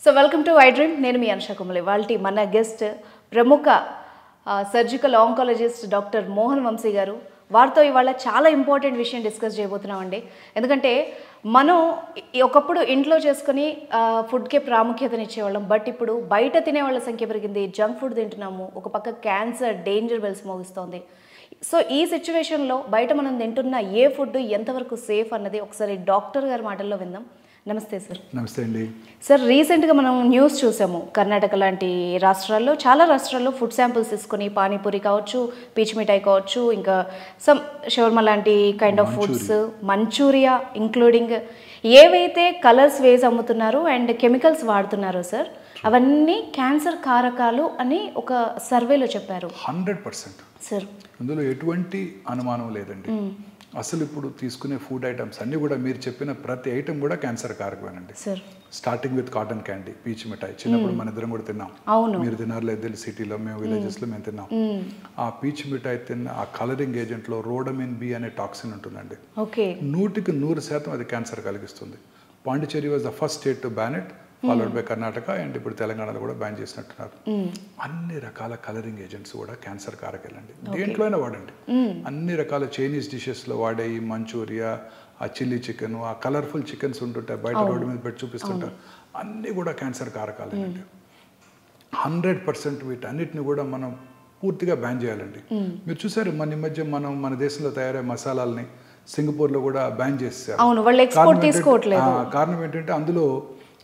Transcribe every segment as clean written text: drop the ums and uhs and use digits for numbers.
So welcome to I dream. నేను మీ అనుష కుమలి. వాళ్ళ మన గెస్ట్ ప్రముఖ surgical oncologist doctor Mohan Vamsi garu. వారితో ఇవాళ చాలా ఇంపార్టెంట్ విషయం డిస్కస్ చేయబోతున్నామండి. ఎందుకంటే మనం ఒకప్పుడు ఇంట్లో చేసుకుని ఫుడ్కే ప్రాముఖ్యతనిచ్చేవాళ్ళం. బట్ ఇప్పుడు బయట తినేవాళ్ళ సంఖ్య పెరిగింది, జంక్ ఫుడ్ తింటున్నాము, ఒక పక్క క్యాన్సర్ డేంజర్ బెల్స్ మోగిస్తోంది. సో ఈ సిచ్యువేషన్లో బయట మనం తింటున్న ఏ ఫుడ్ ఎంతవరకు సేఫ్ అన్నది ఒకసారి డాక్టర్ గారి మాటల్లో విందాం. నమస్తే సార్. నమస్తే అండి సార్, రీసెంట్గా మనం న్యూస్ చూసాము. కర్ణాటక లాంటి రాష్ట్రాల్లో, చాలా రాష్ట్రాల్లో ఫుడ్ శాంపుల్స్ తీసుకొని పానీపూరి కావచ్చు, పీచ్ మిఠాయి కావచ్చు, ఇంకా సమ్ షవర్మా లాంటి kind of foods, Manchuria including ఏవైతే కలర్స్ వేసి అమ్ముతున్నారో అండ్ కెమికల్స్ వాడుతున్నారో సార్, అవన్నీ క్యాన్సర్ కారకాలు అని ఒక సర్వేలో చెప్పారు. 100% సార్, అందులో ఎటువంటి అనుమానం లేదండి. అసలు ఇప్పుడు తీసుకునే ఫుడ్ ఐటమ్స్ అన్నీ కూడా మీరు చెప్పిన ప్రతి ఐటమ్ కూడా క్యాన్సర్ కారకమేనండి. Sir, starting with cotton candy, పీచ్ మిఠాయి. చిన్నప్పుడు మన ఇద్దరం కూడా తిన్నాం. అవును, మీరు తిన్నారు లేదు తెలియదు, సిటీలో మేము విలేజెస్లో మేము తిన్నాం. ఆ పీచ్ మిఠాయి తిన్న ఆ కలరింగ్ ఏజెంట్లో రోడమిన్ బి అనే టాక్సిన్ ఉంటుందండి. ఓకే, 100% అది క్యాన్సర్ కలిగిస్తుంది. Pondicherry was the first state to ban it, followed by Karnataka, and ఇప్పుడు తెలంగాణలో కూడా బ్యాన్ చేసినట్టున్నారు. అన్ని రకాల కలరింగ్ ఏజెంట్స్ కూడా క్యాన్సర్ కారకాలండి. దేంట్లో అయినా వాడండి. అన్ని రకాల చైనీస్ డిషెస్లో వాడే ఈ మంచూరియా, ఆ చిల్లీ చికెన్, ఆ కలర్ఫుల్ చికెన్స్ ఉంటుంటాయి బయట రోడ్డు మీద పెట్టి చూపిస్తుంటారు, అన్నీ కూడా క్యాన్సర్ కారకాలండి. 100% వీటన్నిటిని కూడా మనం పూర్తిగా బ్యాన్ చేయాలండి. మీరు చూసారు మన మధ్య మన దేశంలో తయారయ్యే మసాలాలని సింగపూర్లో కూడా బ్యాన్ చేశారు. కారణం ఏంటంటే అందులో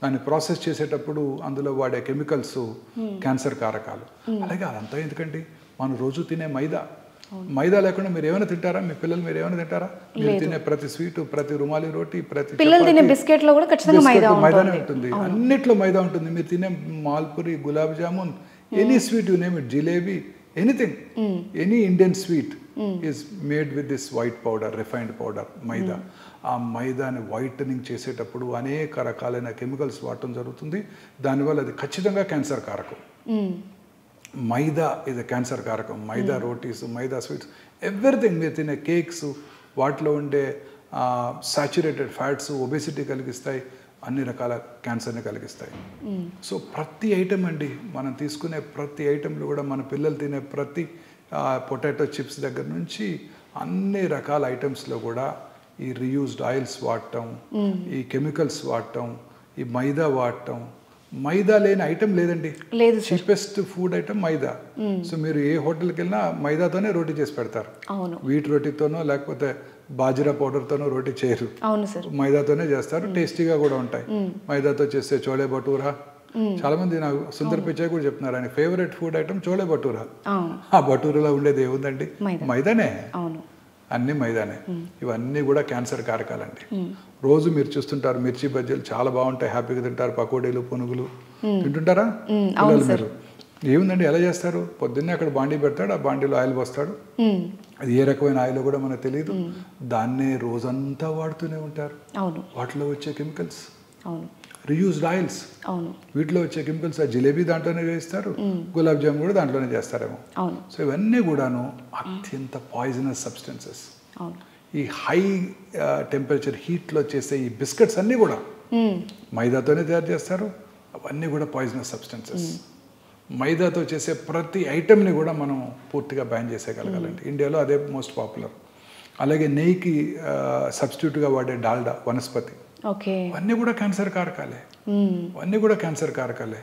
దాన్ని ప్రాసెస్ చేసేటప్పుడు అందులో వాడే కెమికల్స్ క్యాన్సర్ కారకాలు. అలాగే అదంతా ఎందుకండి, మనం రోజు తినే మైదా లేకుండా మీరు ఏమైనా తింటారా? మీ పిల్లలు మీరు ఏమైనా తింటారా? మీరు తినే ప్రతి స్వీట్, ప్రతి రుమాలి రోటీ, ప్రతి మైదానే ఉంటుంది. అన్నిట్లో మైదా ఉంటుంది. మీరు తినే malpuri, gulab jamun, any sweet you name it, jalebi, anything, any Indian sweet is made with this white powder, refined powder, maida. ఆ మైదాని వైటనింగ్ చేసేటప్పుడు అనేక రకాలైన కెమికల్స్ వాడటం జరుగుతుంది. దానివల్ల అది ఖచ్చితంగా క్యాన్సర్ కారకం. మైదా ఇది క్యాన్సర్ కారకం. మైదా రోటీస్, మైదా స్వీట్స్, ఎవ్రీథింగ్. మీరు తినే కేక్స్, వాటిలో ఉండే సాచురేటెడ్ ఫ్యాట్స్ ఒబేసిటీ కలిగిస్తాయి, అన్ని రకాల క్యాన్సర్ని కలిగిస్తాయి. సో ప్రతి ఐటమ్ అండి, మనం తీసుకునే ప్రతి ఐటెంలో కూడా మన పిల్లలు తినే ప్రతి పొటాటో చిప్స్ దగ్గర నుంచి అన్ని రకాల ఐటమ్స్లో కూడా ఈ రీయూజ్డ్ ఆయిల్స్ వాడటం, ఈ కెమికల్స్ వాడటం, ఈ మైదా వాడటం. మైదా లేని ఐటమ్ లేదండి. చీపెస్ట్ ఫుడ్ ఐటమ్ మైదా. సో మీరు ఏ హోటల్కి వెళ్ళినా మైదాతోనే రోటీ చేసి పెడతారు. వీట్ రోటీతోనో లేకపోతే బాజిరా పౌడర్తోనో రోటీ చేయరు, మైదాతోనే చేస్తారు. టేస్టీగా కూడా ఉంటాయి. మైదాతో చేస్తే చోలే భటూరా, చాలా మంది నాకు సుందర్ పిచాయ్ కూడా చెప్తున్నారు ఆయన favourite food item chole bhatura. ఆ భటూరాలో ఉండేది ఏముందండి? మైదానే, అన్ని మైదానే. ఇవన్నీ కూడా క్యాన్సర్ కారకాలండి. రోజు మీరు చూస్తుంటారు మిర్చి బజ్జీలు చాలా బాగుంటాయి, హ్యాపీగా తింటారు. పకోడీలు, పునుగులు తింటుంటారా పిల్లలు? మీరు ఏముందండి ఎలా చేస్తారు? పొద్దున్నే అక్కడ బాండీ పెడతాడు, ఆ బాండీలో ఆయిల్ పోస్తాడు. అది ఏ రకమైన ఆయిల్ కూడా మనకు తెలియదు. దాన్నే రోజంతా వాడుతూనే ఉంటారు. వాటిలో వచ్చే కెమికల్స్ రీయూజ్డ్ ఆయిల్స్, వీటిలో వచ్చే కెమికల్స్. ఆ జిలేబీ దాంట్లోనే వేస్తారు, గులాబ్ జామున్ కూడా దాంట్లోనే చేస్తారేమో. సో ఇవన్నీ కూడాను అత్యంత పాయిజనస్ సబ్స్టెన్సెస్. ఈ హై టెంపరేచర్ హీట్లో చేసే ఈ బిస్కెట్స్ అన్నీ కూడా మైదాతోనే తయారు చేస్తారు. అవన్నీ కూడా పాయిజనస్ సబ్స్టెన్సెస్. మైదాతో చేసే ప్రతి ఐటెంని కూడా మనం పూర్తిగా బ్యాన్ చేసేయగలగాలండి. ఇండియాలో అదే మోస్ట్ పాపులర్. అలాగే నెయ్యికి సబ్స్టిట్యూట్గా వాడే డాల్డా, వనస్పతి, అన్నీ కూడా క్యాన్సర్ కారకాలే. అన్నీ కూడా క్యాన్సర్ కారకాలే.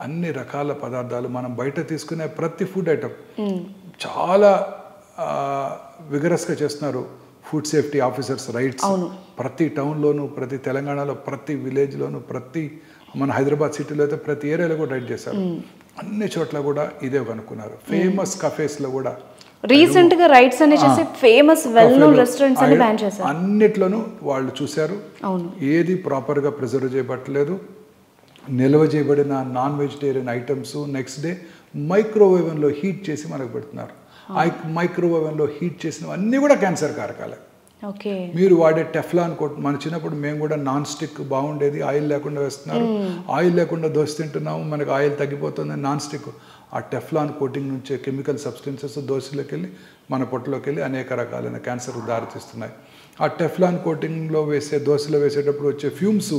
అన్ని రకాల పదార్థాలు మనం బయట తీసుకునే ప్రతి ఫుడ్ ఐటమ్ చాలా విగరస్గా చేస్తున్నారు ఫుడ్ సేఫ్టీ ఆఫీసర్స్ రైట్స్. ప్రతి టౌన్లోను, ప్రతి తెలంగాణలో, ప్రతి విలేజ్లోను, ప్రతి మన హైదరాబాద్ సిటీలో అయితే ప్రతి ఏరియాలో కూడా రైట్ చేశారు. అన్ని చోట్ల కూడా ఇదే కనుక్కున్నారు. ఫేమస్ కఫేస్లో కూడా రీసెంట్ గా రైట్స్ అనే చేసి ఫేమస్ వెల్ నోన్ రెస్టారెంట్స్ అన్ని బ్యాన్ చేశారు. అన్నిట్లోనూ వాళ్ళు చూశారు ఏది ప్రాపర్ గా ప్రిజర్వ్ చేయబట్టలేదు. నిల్వ చేయబడిన non vegetarian items next day microwave లో హీట్ చేసి మనకు పెడుతున్నారు. ఆ మైక్రోవేవ్ లో హీట్ చేసినవి అన్నీ కూడా క్యాన్సర్ కారకాలే. మీరు వాడే టెఫ్లాన్ కోట్, మన చిన్నప్పుడు మేము కూడా నాన్ స్టిక్ బాగుండేది, ఆయిల్ లేకుండా వేస్తున్నారు. ఆయిల్ లేకుండా దోశ తింటున్నాము, మనకు ఆయిల్ తగ్గిపోతుంది. నాన్ స్టిక్, ఆ టెఫ్లాన్ కోటింగ్ నుంచే కెమికల్ సబ్స్టెన్సెస్ దోశలోకి వెళ్ళి మన పొట్టలోకి వెళ్ళి అనేక రకాలైన క్యాన్సర్కు దారితీస్తున్నాయి. ఆ టెఫ్లాన్ కోటింగ్లో వేసే దోశలో వేసేటప్పుడు వచ్చే ఫ్యూమ్స్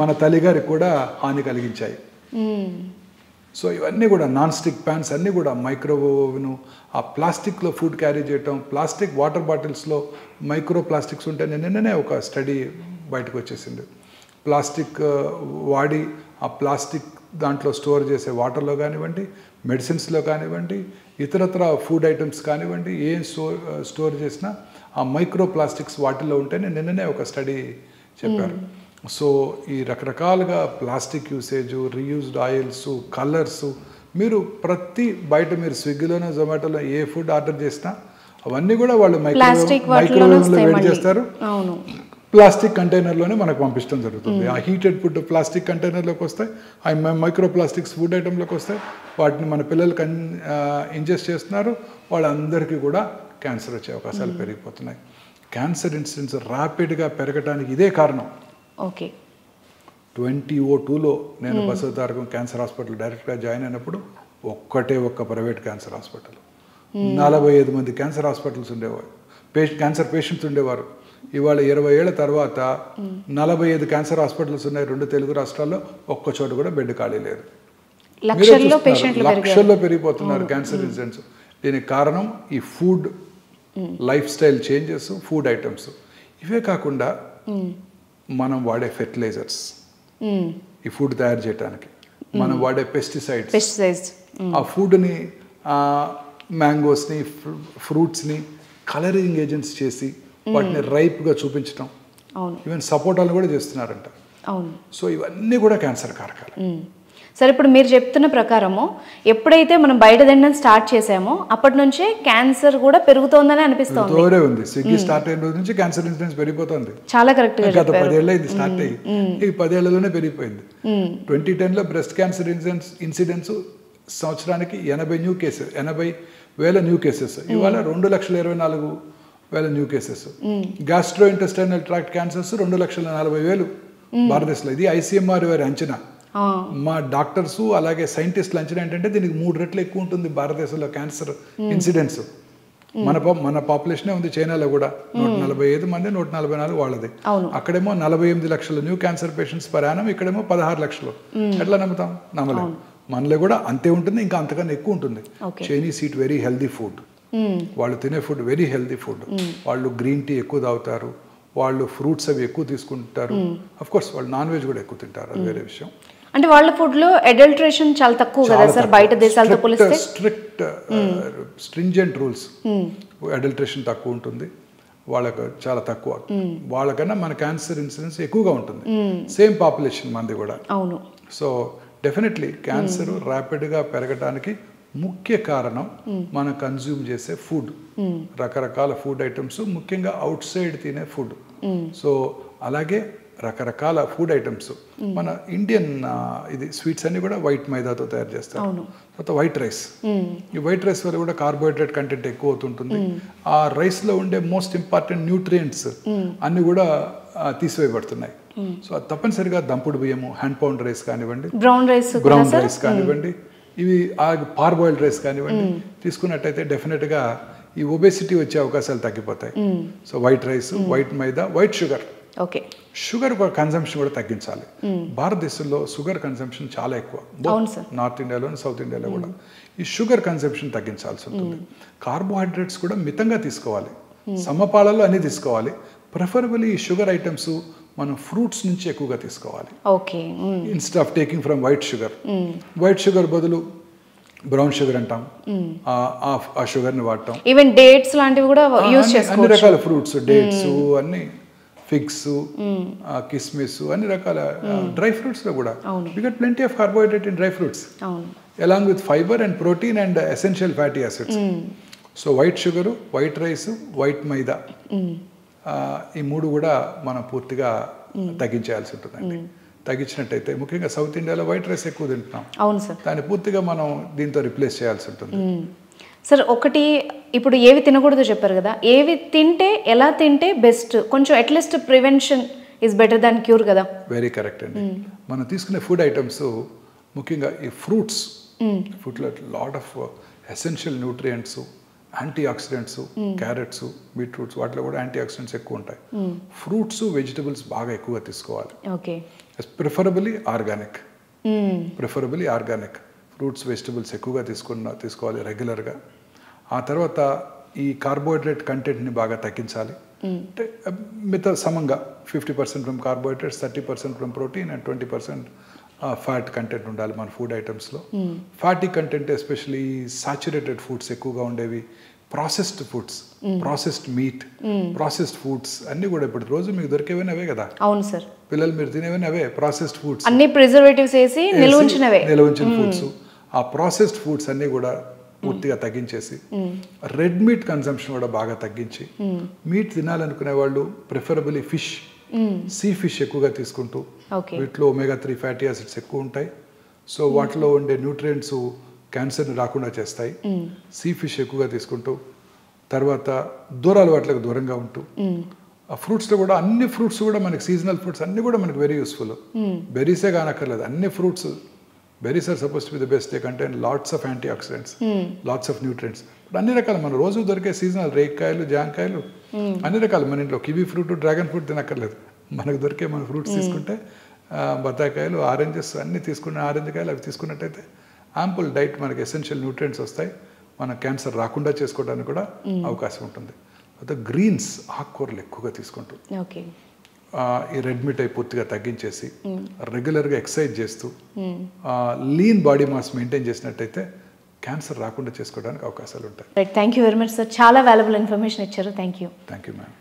మన తల్లిగారికి కూడా హాని కలిగించాయి. సో ఇవన్నీ కూడా నాన్ స్టిక్ ప్యాన్స్ అన్నీ కూడా మైక్రోవేవ్ను, ఆ ప్లాస్టిక్లో ఫుడ్ క్యారీ చేయటం, ప్లాస్టిక్ వాటర్ బాటిల్స్లో మైక్రో ప్లాస్టిక్స్ ఉంటే నిన్ననే ఒక స్టడీ బయటకు వచ్చేసింది. ప్లాస్టిక్ వాడి ఆ ప్లాస్టిక్ దాంట్లో స్టోర్ చేసే వాటర్లో కానివ్వండి, మెడిసిన్స్లో కానివ్వండి, ఇతరత్ర ఫుడ్ ఐటమ్స్ కానివ్వండి, ఏం స్టోర్ చేసినా ఆ మైక్రో ప్లాస్టిక్స్ వాటిల్లో ఉంటేనే నిన్ననే ఒక స్టడీ చెప్పారు. సో ఈ రకరకాలుగా plastic usage, reused oils, colours, మీరు ప్రతి బయట మీరు స్విగ్గీలోనో జొమాటోలో ఏ ఫుడ్ ఆర్డర్ చేసినా అవన్నీ కూడా వాళ్ళు మైక్రోవేవ్లో వేడి చేస్తారు, ప్లాస్టిక్ కంటైనర్లోనే మనకు పంపించడం జరుగుతుంది. ఆ హీటెడ్ ఫుడ్ ప్లాస్టిక్ కంటైనర్లోకి వస్తాయి, ఆ మైక్రో ప్లాస్టిక్స్ ఫుడ్ ఐటెంలోకి వస్తాయి, వాటిని మన పిల్లలకి ఇంజెస్ట్ చేస్తున్నారు. వాళ్ళందరికీ కూడా క్యాన్సర్ వచ్చే అవకాశాలు పెరిగిపోతున్నాయి. క్యాన్సర్ ఇన్సిడెన్స్ ర్యాపిడ్గా పెరగడానికి ఇదే కారణం. ఓకే, 2002లో నేను బసవతారకం క్యాన్సర్ హాస్పిటల్ డైరెక్ట్గా జాయిన్ అయినప్పుడు ఒక్క ప్రైవేట్ క్యాన్సర్ హాస్పిటల్, 45 మంది క్యాన్సర్ హాస్పిటల్స్ ఉండేవారు, క్యాన్సర్ పేషెంట్స్ ఉండేవారు. ఇవాళ 20 ఏళ్ల తర్వాత 45 క్యాన్సర్ హాస్పిటల్స్ ఉన్నాయి 2 తెలుగు రాష్ట్రాల్లో, ఒక్క చోట కూడా బెడ్ ఖాళీ లేదు. లక్షల్లో పెరిగిపోతున్నారు క్యాన్సర్ ఇన్సిడెంట్స్. దీనికి కారణం ఈ food life style changes, food items. ఇవే కాకుండా మనం వాడే ఫెర్టిలైజర్స్, ఈ ఫుడ్ తయారు చేయడానికి మనం వాడే పెస్టిసైడ్స్, ఆ ఫుడ్ని మ్యాంగోస్ని, ఫ్రూట్స్ని కలరింగ్ ఏజెంట్స్ చేసి వాటిని రైప్గా చూపించడం, ఈవెన్ సపోటాలు కూడా చేస్తున్నారంట. సో ఇవన్నీ కూడా క్యాన్సర్ కారకాలు. సరే, ఇప్పుడు మీరు చెప్తున్న ప్రకారము ఎప్పుడైతే మనం బయట తినడం స్టార్ట్ చేసామో అప్పటి నుంచే క్యాన్సర్ కూడా పెరుగుతోందని అనిపిస్తుంది. ఉంది, స్విగ్గీ స్టార్ట్ అయిన రోజు నుంచి క్యాన్సర్ ఇన్సిడెన్స్ పెరిగిపోతుంది. చాలా కరెక్ట్ గా గత 10 ఏళ్ళు అయింది స్టార్ట్ అయ్యి, ఈ 10 ఏళ్లలోనే పెరిగిపోయింది. 2010లో బ్రెస్ట్ క్యాన్సర్ ఇన్సిడెన్స్ సంవత్సరానికి 80,000 న్యూ కేసెస్. ఇవాళ 2,24,000 new cases. Gastro intestinal tract cancers 2,40,000 భారతదేశంలో. ఇది ఐసీఎంఆర్ వారి అంచనా. మా డాక్టర్స్ అలాగే సైంటిస్టులు అంచనా ఏంటంటే దీనికి 3 రెట్లు ఎక్కువ ఉంటుంది భారతదేశంలో క్యాన్సర్ ఇన్సిడెన్స్. మన పాపులేషనే ఉంది చైనాలో కూడా, 145 మంది, 144 వాళ్ళది. అక్కడేమో 48 లక్షలు new cancer patients per annum, ఇక్కడేమో 16 లక్షలు. ఎట్లా నమ్ముతాం? నమ్మలేం. మనలో కూడా అంతే ఉంటుంది, ఇంకా అంతకన్నా ఎక్కువ ఉంటుంది. Chinese eat very healthy food, వాళ్ళు తినే ఫుడ్ వెరీ హెల్దీ ఫుడ్. వాళ్ళు గ్రీన్ టీ ఎక్కువ తాగుతారు, వాళ్ళు ఫ్రూట్స్ అవి ఎక్కువ తీసుకుంటారు. అఫ్ కోర్స్ వాళ్ళు నాన్ వెజ్ కూడా ఎక్కువ తింటారు, అది వేరే విషయం. అంటే వాళ్ళ ఫుడ్ లో అడల్టరేషన్ చాలా తక్కువ కదా సార్ బయట దేశాలతో పోలిస్తే? స్ట్రింజెంట్ రూల్స్, అడల్టరేషన్ తక్కువ ఉంటుంది వాళ్ళకు, చాలా తక్కువ. వాళ్ళకన్నా మన క్యాన్సర్ ఇన్సిడెన్స్ ఎక్కువగా ఉంటుంది. సేమ్ పాపులేషన్ మనది కూడా. అవును. సో డెఫినెట్లీ క్యాన్సర్ ర్యాపిడ్గా పెరగడానికి ముఖ్య కారణం మనం కన్జ్యూమ్ చేసే ఫుడ్, రకరకాల ఫుడ్ ఐటమ్స్, ముఖ్యంగా అవుట్ సైడ్ తినే ఫుడ్. సో అలాగే రకరకాల ఫుడ్ ఐటమ్స్. మన ఇండియన్ ఇది స్వీట్స్ అన్ని కూడా వైట్ మైదాతో తయారు చేస్తారు. తర్వాత వైట్ రైస్, ఈ వైట్ రైస్ వల్ల కూడా కార్బోహైడ్రేట్ కంటెంట్ ఎక్కువ అవుతుంటుంది. ఆ రైస్లో ఉండే మోస్ట్ ఇంపార్టెంట్ న్యూట్రియంట్స్ అన్ని కూడా తీసివేయబడుతున్నాయి. సో అది తప్పనిసరిగా దంపుడు బియ్యము, హ్యాండ్ పౌండ్ రైస్ కానివ్వండి, బ్రౌన్ రైస్ కానివ్వండి, ఇవి పార్బాయిల్డ్ రైస్ కానివ్వండి తీసుకున్నట్టయితే డెఫినెట్గా ఈ ఒబేసిటీ వచ్చే అవకాశాలు తగ్గిపోతాయి. సో వైట్ రైస్, వైట్ మైదా, వైట్ షుగర్, షుగర్ కన్సంప్షన్ కూడా తగ్గించాలి. భారతదేశంలో షుగర్ కన్సంప్షన్ చాలా ఎక్కువ, నార్త్ ఇండియాలో, సౌత్ ఇండియాలో కూడా. ఈ షుగర్ కన్సంప్షన్ తగ్గించాల్సి ఉంటుంది. కార్బోహైడ్రేట్స్ కూడా మితంగా తీసుకోవాలి, సమపాలలో అన్ని తీసుకోవాలి. ప్రిఫరబుల్లీ ఈ షుగర్ ఐటమ్స్ మనం ఫ్రూట్స్ నుంచి ఎక్కువగా తీసుకోవాలి. Instead of taking from white sugar. White sugar బదులు బ్రౌన్ షుగర్ అంటాం, ఆ షుగర్ని వాడటం. ఈవెన్ డేట్స్ లాంటివి కూడా యూజ్ చేసుకోవచ్చు. అన్ని రకాల ఫ్రూట్స్, డేట్స్, అన్ని ఫిగ్స్, కిస్మిస్, అన్ని రకాల డ్రై ఫ్రూట్స్లో కూడా we get plenty of carbohydrate in dry fruits along with fiber and protein and essential fatty acids. So white sugar, white rice, white maida, ఈ 3 కూడా మనం పూర్తిగా తగ్గించేయాల్సి ఉంటుందండి. తగ్గించినట్టయితే ముఖ్యంగా సౌత్ ఇండియాలో వైట్ రైస్ ఎక్కువ తింటున్నాం. అవును సార్. దాన్ని పూర్తిగా మనం దీంతో రిప్లేస్ చేయాల్సి ఉంటుంది. సార్ ఒకటి, ఇప్పుడు ఏవి తినకూడదో చెప్పారు కదా, ఏవి తింటే, ఎలా తింటే బెస్ట్? కొంచెం at least prevention is better than cure కదా. వెరీ కరెక్ట్ అండి. మనం తీసుకునే ఫుడ్ ఐటమ్స్ ముఖ్యంగా ఈ ఫ్రూట్స్, ఫుడ్లో lot of essential nutrients anti oxidants, carrots, beetroots వాటిలో కూడా యాంటీ ఆక్సిడెంట్స్ ఎక్కువ ఉంటాయి. ఫ్రూట్స్, వెజిటబుల్స్ బాగా ఎక్కువగా తీసుకోవాలి. Okay. Preferably organic. Fruits, vegetables ఎక్కువగా తీసుకోవాలి రెగ్యులర్గా. ఆ తర్వాత ఈ కార్బోహైడ్రేట్ కంటెంట్ని బాగా తగ్గించాలి. అంటే మిగతా సమంగా 50% from carbohydrates, 30% from protein and 20% fat content ఉండాలి మన ఫుడ్ ఐటమ్స్లో. Fatty content especially saturated foods ఎక్కువగా ఉండేవి, processed foods, processed meat, processed foods అన్నీ కూడా ఇప్పుడు రోజు మీకు దొరికేవన్నీ అవే కదా. అవును సార్. పిల్లలు మీరు తినేవన్నీ అవే ప్రాసెస్డ్ ఫుడ్స్, అన్ని ప్రిజర్వేటివ్స్ వేసి నిల్వ ఉంచిన ఫుడ్స్. ఆ ప్రాసెస్డ్ ఫుడ్స్ అన్నీ కూడా పూర్తిగా తగ్గించేసి, రెడ్ మీట్ కన్సంప్షన్ కూడా బాగా తగ్గించి, మీట్ తినాలనుకునే వాళ్ళు ప్రిఫరబుల్లీ ఫిష్, సీ ఫిష్ ఎక్కువగా తీసుకుంటూ, వీటిలో omega-3 ఫ్యాటీ యాసిడ్స్ ఎక్కువ ఉంటాయి. సో వాటిలో ఉండే న్యూట్రియంట్స్ క్యాన్సర్ని రాకుండా చేస్తాయి. సీ ఫిష్ ఎక్కువగా తీసుకుంటూ, తర్వాత దూరాలు వాటికి దూరంగా ఉంటూ, ఆ ఫ్రూట్స్లో కూడా అన్ని ఫ్రూట్స్ కూడా మనకి సీజనల్ ఫ్రూట్స్ అన్నీ కూడా మనకి వెరీ యూస్ఫుల్. బెర్రీసే కానక్కర్లేదు, అన్ని fruits. Berries are supposed to be the best. They contain lots of antioxidants, lots of nutrients. But అన్ని రకాలు మన రోజు దొరికే సీజనల్ రేక్కాయలు, జాంకాయలు, అన్ని రకాలు మన ఇంట్లో కివీ ఫ్రూట్, డ్రాగన్ ఫ్రూట్ తినక్కర్లేదు. మనకు దొరికే మన ఫ్రూట్స్ తీసుకుంటే, బత్తాకాయలు, ఆరెంజెస్ అన్నీ తీసుకున్న, ఆరెంజ్ కాయలు అవి తీసుకున్నట్టయితే యాంపుల్ డైట్ మనకి ఎసెన్షియల్ న్యూట్రియంట్స్ వస్తాయి. మన క్యాన్సర్ రాకుండా చేసుకోవడానికి కూడా అవకాశం ఉంటుంది. అయితే గ్రీన్స్, ఆకుకూరలు ఎక్కువగా తీసుకుంటూ, ఈ రెడ్ మీట్ అయి పూర్తిగా తగ్గించేసి, రెగ్యులర్గా ఎక్సర్సైజ్ చేస్తూ, లీన్ బాడీ మాస్ మెయింటైన్ చేసినట్టయితే క్యాన్సర్ రాకుండా చేసుకోవడానికి అవకాశాలు ఉంటాయి. Thank you very much sir. చాలా వాల్యుబుల్ ఇన్ఫర్మేషన్ ఇచ్చారు. Thank you. Thank you ma'am.